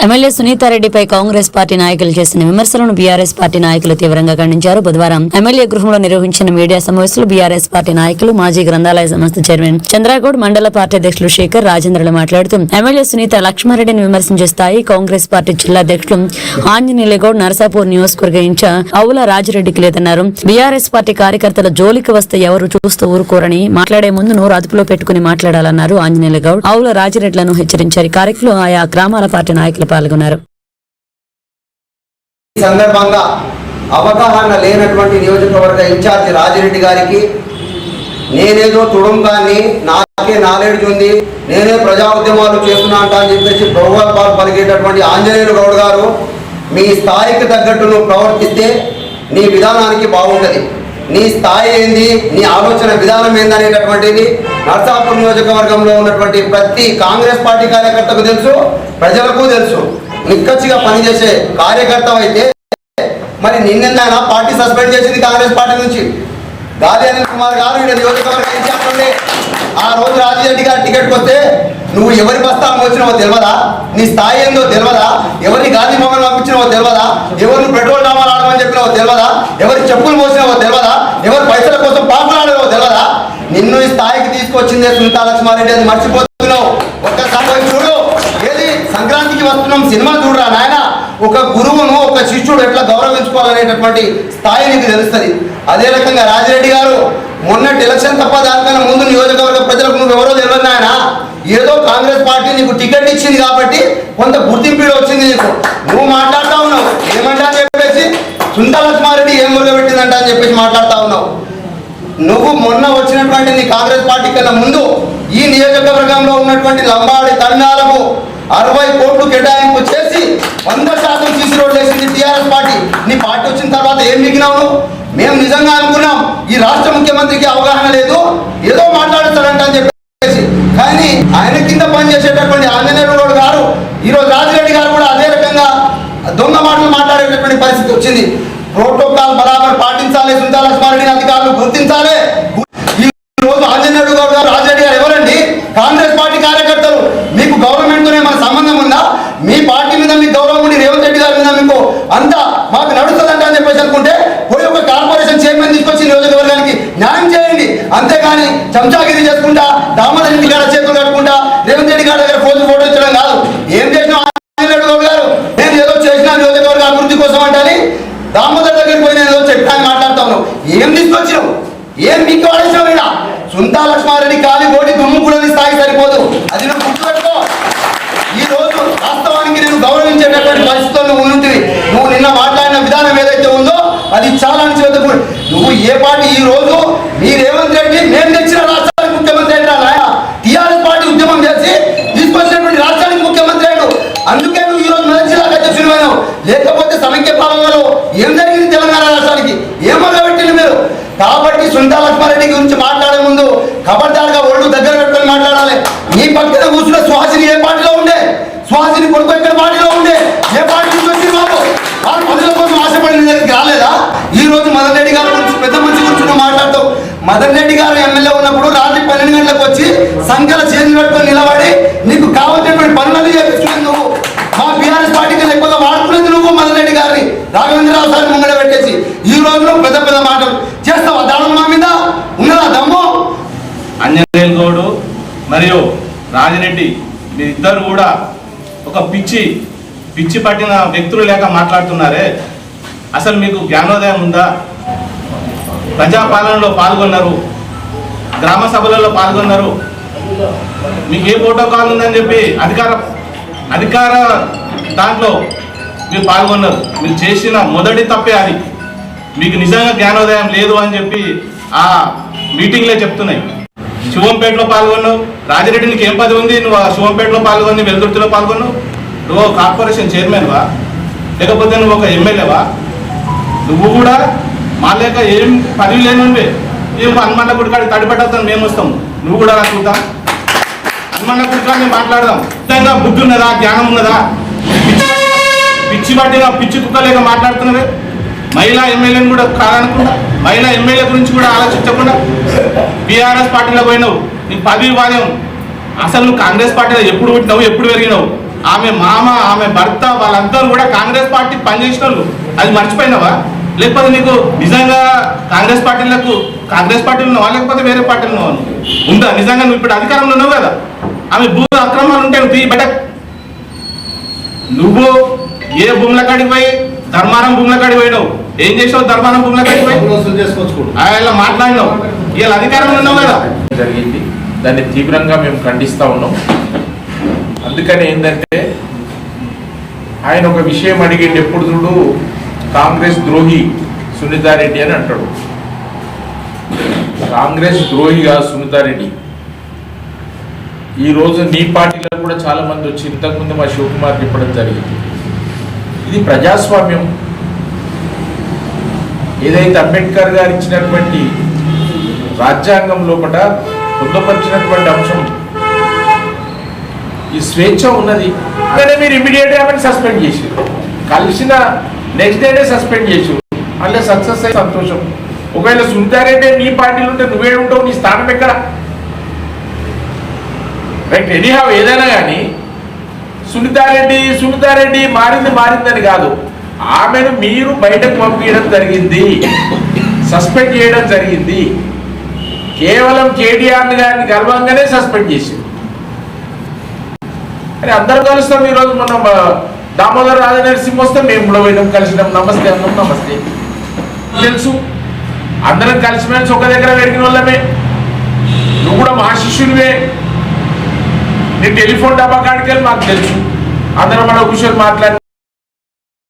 MLA సునీతారెడ్డిపై Congress party నాయకులు చేసిన విమర్శలను బీఆర్ఎస్ పార్టీ నాయకులు తీవ్రంగా ఖండించారు. బుధవారం ఎమ్మెల్యే గృహంలో నిర్వహించిన మీడియా సమావేశంలో బీఆర్ఎస్ పార్టీ నాయకులు మాజీ గ్రంథాలయ సంస్థ చైర్మన్ చంద్రగౌడ్, మండల పార్టీ అధ్యక్షులు శేఖర్, రాజేంద్రలు మాట్లాడుతూ ఎమ్మెల్యే సునీత లక్ష్మారెడ్డిని విమర్శించే స్థాయి కాంగ్రెస్ పార్టీ జిల్లా అధ్యక్షులు ఆంజనేయులగౌడ్, నరసాపూర్ నియోజకవర్గ ఇన్ఛార్జ్ అవుల రాజిరెడ్డికి లేదన్నారు. బీఆర్ఎస్ పార్టీ కార్యకర్తల జోలికి వస్తే ఎవరు చూస్తూ ఊరుకోరని మాట్లాడే ముందు నోరు అదుపులో పెట్టుకుని మాట్లాడాలన్నారు. ఆంజనేయులగౌడ్ అవుల రాజిరెడ్లను హెచ్చరించారు. కార్యక్రమంలో ఆయా గ్రామాల పార్టీ నాయకులు పాల్గొన్నారు. ఈ సందర్భంగా అవగాహన లేనటువంటి నియోజకవర్గ ఇన్ఛార్జ్ రాజిరెడ్డి గారికి నేనేదో తుడుంగాన్ని నాకే నాలెడ్జ్ ఉంది, నేనే ప్రజా ఉద్యమాలు చేస్తున్నా అంటా అని చెప్పేసి ప్రగల్భాలు పలికేటటువంటి ఆంజనేయులు గౌడ్ గారు, మీ స్థాయికి తగ్గట్టు నువ్వు ప్రవర్తిస్తే నీ విధానానికి బాగుంటుంది. నీ స్థాయి ఏంది, నీ ఆలోచన విధానం ఏందనేటటువంటిది నర్సాపూర్ నియోజకవర్గంలో ఉన్నటువంటి ప్రతి కాంగ్రెస్ పార్టీ కార్యకర్తకు తెలుసు, ప్రజలకు తెలుసు. నిక్కచ్చిగా పనిచేసే కార్యకర్త అయితే మరి నిన్నైనా పార్టీ సస్పెండ్ చేసింది కాంగ్రెస్ పార్టీ నుంచి. గాలి అనిల్ కుమార్ గారు ఇక్కడ నియోజకవర్గం ఇచ్చారండి. ఆ రోజు రాజిరెడ్డి గారు టికెట్కి వస్తే నువ్వు ఎవరి బస్తాలకు వచ్చినావో తెలియదా, నీ స్థాయి ఏందో తెలియదా, ఎవరిని గాంధీ భవన్ పంపించినావో తెలియదా, ఎవరిని పెట్రోల్ డామాలు ఆడమని చెప్పినావో తెలియదా, ఎవరి చెప్పులు మోసినావో తెలియదా, ఎవరి పైసల కోసం పాపలాడేవో తెలియదా. నిన్ను ఈ స్థాయికి తీసుకొచ్చిందే సునీతా లక్ష్మారెడ్డి, అది మర్చిపోతున్నావు. ఒక్కసారి చూడు, ఏది సంక్రాంతికి వస్తున్నాం సినిమా చూడరా నాయన, ఒక గురువును ఒక శిష్యుడు ఎట్లా గౌరవించుకోవాలనేటటువంటి స్థాయి నీకు తెలుస్తుంది. అదే రకంగా రాజిరెడ్డి గారు మొన్నటి ఎలక్షన్ తప్ప దానికన్నా ముందు నియోజకవర్గ ప్రజలకు నువ్వు ఎవరో తెలియదు నాయన. ఏదో కాంగ్రెస్ పార్టీ నీకు టికెట్ ఇచ్చింది కాబట్టి కొంత గుర్తింపు వచ్చింది నీకు. నువ్వు మాట్లాడుతూ ఉన్నావు ఏమంటా అని చెప్పేసి, సునీతా లక్ష్మారెడ్డి ఏం మురుగబెట్టిందంట అని చెప్పేసి మాట్లాడుతూ ఉన్నావు. నువ్వు మొన్న వచ్చినటువంటి నీ కాంగ్రెస్ పార్టీ కన్నా ముందు ఈ నియోజకవర్గంలో ఉన్నటువంటి లంబాడి తండాలకు 60 కోట్లు కేటాయింపు చేసి 100% సీసీ రోడ్లు వేసింది టీఆర్ఎస్ పార్టీ. నీ పార్టీ వచ్చిన తర్వాత ఏం మిగిలినావు? మేము నిజంగా అనుకున్నాం ఈ రాష్ట్ర ముఖ్యమంత్రికి అవగాహన లేదు, ఏదో మాట్లాడుతాడంట అని చెప్పేసి. కానీ ఆయన కింద పనిచేసేటటువంటి ఆంజనేయులు గారు, ఈరోజు రాజిరెడ్డి గారు కూడా అదే రకంగా దొంగ మాటలు మాట్లాడేటటువంటి పరిస్థితి వచ్చింది. ప్రోటోకాల్ బరాబర్ పాటించాలి, సునీతా లక్ష్మారెడ్డిని అధికారులు గుర్తించాలి. ఈ రోజు ఆంజనేయులు గారు, రాజిరెడ్డి గారు ఎవరండి? కాంగ్రెస్ పార్టీ కార్యకర్తలు. మీకు గవర్నమెంట్తోనే మన సంబంధం ఉందా? మీ పార్టీ మీద మీకు గౌరవం ఉండి రేవంత్ రెడ్డి గారి మీద మీకు అంతా మాకు నడుస్తుందంట అని చెప్పేసి అనుకుంటే పోయి ఒక కార్పొరేషన్ చైర్మన్ తీసుకొచ్చి నియోజకవర్గానికి న్యాయం చేయండి. అంతేగాని చెంచాగిరి చేసుకుంటా, దామోదర్ రెడ్డి గారి చేతులు కట్టుకుంటా, రేవంత్ రెడ్డి గారి దగ్గర ఫోటో ఇచ్చడం కాదు. ఏం చేసినా ఆంజనేయులు గారు, నేను ఏదో చేసినా నియోజకవర్గ అభివృద్ధి కోసం అంటే దామోదర్ దగ్గరికి పోయి నేను ఏదో చెప్పా అని మాట్లాడుతా ఉన్నావు. ఏం తీసుకొచ్చినావు? ఏం మీకు వాడేసావు? ఇక్కడ సునీతా లక్ష్మారెడ్డి కాలి ఓడి దుమ్ము కూడా స్థాయి సరిపోదు, అది నువ్వు గుర్తుపెట్టుకో. ఈ రోజు వాస్తవానికి నేను గౌరవించేటటువంటి పరిస్థితుల్లో ఉంటుంది. నువ్వు నిన్న మాట్లాడిన విధానం ఏదైతే ఉందో అది చాలా నుంచి నువ్వు ఏ పార్టీ ఈ రోజు మీ రేవంత్ రెడ్డి మేము తెచ్చిన రాష్ట్రానికి ముఖ్యమంత్రి అయినా నాయన, టీఆర్ఎస్ పార్టీ ఉద్యమం చేసి తీసుకొచ్చినటువంటి రాష్ట్రానికి ముఖ్యమంత్రి అయ్యాడు. అందుకే నువ్వు ఈ రోజు మెదక్ జిల్లాకు అధ్యక్షుడు. లేకపోతే సమైక్య పాలనలో ఏం జరిగింది తెలంగాణ రాష్ట్రానికి? ఏమొదలుపెట్టింది మీరు? కాబట్టి సునీతా లక్ష్మారెడ్డి గురించి మాట్లాడే ముందు ఖబర్దారుగా ఒళ్ళు దగ్గర పెట్టుకొని మాట్లాడాలి. నీ పక్కన కూర్చున్న సుహాసిని ఏ పార్టీలో ఉండే? సుహాసిని కొడుకు ఇక్కడ పార్టీలో ఉండే? ఏ పార్టీ నుంచి వచ్చింది? బాబు వాళ్ళు పనుల కోసం ఆశపడిన దగ్గరికి రాలేదా? ఈ రోజు మదన్ రెడ్డి గారి గురించి పెద్ద మంచి గురించి మాట్లాడుతావు. మదన్ రెడ్డి గారు ఎమ్మెల్యే ఉన్నప్పుడు రాత్రి 12 గంటలకు వచ్చి సంఖ్యల చేతులు పెట్టుకొని నిలబడి నీకు కావాల్సినటువంటి పనులన్నీ చేపిస్తున్నావు. నువ్వు మా బీఆర్ఎస్ పార్టీకి ఎక్కువగా వాడుకునేది నువ్వు మదన్ రెడ్డి గారిని రాఘవేంద్రరావు సార్ ముంగడ పెట్టేసి ఈ రోజు నువ్వు పెద్ద పెద్ద మాటలు చేస్తావా? దాడులు మా మీద ఉన్నదా దమ్ము? ఆంజనేయులు గౌడ్ మరియు రాజిరెడ్డి మీరిద్దరు కూడా ఒక పిచ్చి పట్టిన వ్యక్తులు లేక మాట్లాడుతున్నారే. అసలు మీకు జ్ఞానోదయం ఉందా? ప్రజాపాలనలో పాల్గొన్నారు, గ్రామ సభలలో పాల్గొన్నారు, మీకు ఏ ప్రోటోకాల్ ఉందని చెప్పి అధికార దాంట్లో మీరు పాల్గొన్నారు. మీరు చేసిన మొదటి తప్పే అది. మీకు నిజంగా జ్ఞానోదయం లేదు అని చెప్పి ఆ మీటింగ్లే చెప్తున్నాయి. శివంపేటలో పాల్గొన్నావు, రాజిరెడ్డి నీకు ఏం పదవి ఉంది? నువ్వు ఆ శివంపేటలో పాల్గొని వెలుదుర్తిలో పాల్గొన్నావు. నువ్వు కార్పొరేషన్ చైర్మన్వా, లేకపోతే నువ్వు ఒక ఎమ్మెల్యేవా? నువ్వు కూడా మా లేక ఏం పదవి లేనుండే ఏం హనుమన్న గుడికాడికి తడిపెట్టవుతాను మేము వస్తాము, నువ్వు కూడా రా చూద్దాం. హనుమన్న గుడికాడ మేము మాట్లాడదాం. నిజంగా బుద్ధి ఉన్నదా, జ్ఞానం ఉన్నదా? పిచ్చి పట్టిన పిచ్చి కుక్క లేక మాట్లాడుతున్నవే. మహిళా ఎమ్మెల్యేని కూడా కాదనుకుండా, మహిళా ఎమ్మెల్యే గురించి కూడా ఆలోచించకుండా బీఆర్ఎస్ పార్టీలో పోయినావు. నీ పదవి వాద్యం. అసలు నువ్వు కాంగ్రెస్ పార్టీలో ఎప్పుడు పుట్టినావు, ఎప్పుడు పెరిగినావు? ఆమె మామ, ఆమె భర్త, వాళ్ళందరూ కూడా కాంగ్రెస్ పార్టీ పనిచేసిన వాళ్ళు. అది మర్చిపోయినావా? లేకపోతే నీకు నిజంగా కాంగ్రెస్ పార్టీలో ఉన్నావా, లేకపోతే వేరే పార్టీలో ఉన్నావా? ఉందా నిజంగా? నువ్వు ఇప్పుడు అధికారంలో ఉన్నావు కదా, ఆమె భూ అక్రమాలు ఉంటే నువ్వు బయట. నువ్వు ఏ భూముల కాడికి పోయి ధర్మారం భూముల కాడికి పోయినావు? ఏం చేసావు? ధర్మారం భూముల కాడికి పోయి చేసుకోవచ్చు. ఇలా మాట్లాడినావు. ఇలా అధికారంలో ఉన్నావు కదా. జరిగింది, దాన్ని తీవ్రంగా మేము ఖండిస్తూ ఉన్నాం. అందుకని ఏంటంటే ఆయన ఒక విషయం అడిగింది, ఎప్పుడు చూడు కాంగ్రెస్ ద్రోహి సునీతారెడ్డి అని అంటాడు. కాంగ్రెస్ ద్రోహిగా సునీతారెడ్డి ఈరోజు నీ పార్టీలో కూడా చాలా మంది వచ్చి ఇంతకుముందు మా శివకుమార్ చెప్పడం జరిగింది. ఇది ప్రజాస్వామ్యం. ఏదైతే అంబేద్కర్ గారు ఇచ్చినటువంటి రాజ్యాంగం లోపల పొందుపరిచినటువంటి అంశం ఈ స్వేచ్ఛ ఉన్నది. కానీ మీరు ఇమీడియట్గా ఆమెను సస్పెండ్ చేసారు, కలిసిన నెక్స్ట్ డేనే సస్పెండ్ చేసారు. అంటే సక్సెస్ అయ్యి సంతోషం. ఒకవేళ సునీతారెడ్డి నీ పార్టీలో ఉంటే నువ్వే ఉంటావు, నీ స్థానం ఎక్కడ? రైట్, ఎనీహావ్ ఏదైనా కానీ సునీతారెడ్డి మారిందని కాదు, ఆమెను మీరు బయటకు పంపించడం జరిగింది, సస్పెండ్ చేయడం జరిగింది. కేవలం కేటీఆర్ గారిని గర్వంగానే సస్పెండ్ చేసింది. అని అందరూ కలుస్తాం. ఈరోజు మనం దామోదర్ రాజనరసింహ వస్తే మేము కూడా పోయినాం, కలిసినాం, నమస్తే అన్నాం, నమస్తే తెలుసు. అందరం కలిసిమెలిసి ఒక దగ్గర పెరిగిన వాళ్ళమే. నువ్వు కూడా మా శిష్యునివే. నీ టెలిఫోన్ డబ్బా కాడికి వెళ్ళి మాకు తెలుసు. అందరం మన కూర్చొని మాట్లాడి